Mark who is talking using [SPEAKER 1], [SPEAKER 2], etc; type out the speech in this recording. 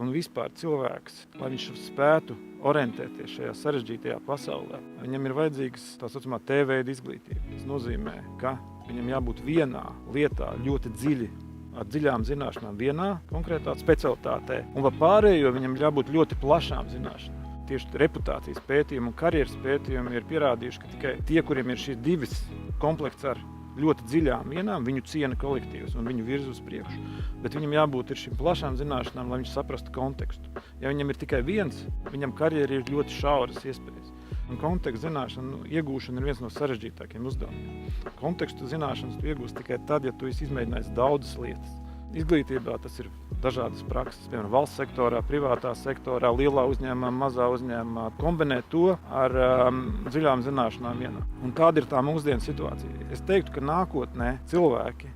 [SPEAKER 1] Un vispār cilvēks, lai viņš spētu orientēties šajā sarežģītajā pasaulē, viņam ir vajadzīgs tā saucamā T-veida izglītība. Tas nozīmē, ka viņam jābūt vienā lietā ļoti dziļi, ar dziļām zināšanām vienā konkrētā specialitātē, un par pārējo viņam jābūt ļoti plašām zināšanām. Tieši reputācijas pētījumi un karjeras pētījumi ir pierādījuši, ka tikai tie, kuriem ir šīs divas komplekts ar ļoti dziļām vienām, viņu ciena kolektīvs un viņu virz uz priekšu. Bet viņam jābūt ir šīm plašām zināšanām, lai viņš saprastu kontekstu. Ja viņam ir tikai viens, viņam karjeri ir ļoti šauras iespējas. Un kontekstu zināšanu iegūšana ir viens no sarežģītākiem uzdevumiem. Kontekstu zināšanas tu iegūsi tikai tad, ja tu esi izmēģinājis daudzas lietas. Izglītībā tas ir dažādas prakses, piemēram, valsts sektorā, privātā sektorā, lielā uzņēmumā, mazā uzņēmumā. Kombinēt to ar dziļām zināšanām vienā. Un kāda ir tā mūsdienu situācija? Es teiktu, ka nākotnē cilvēki,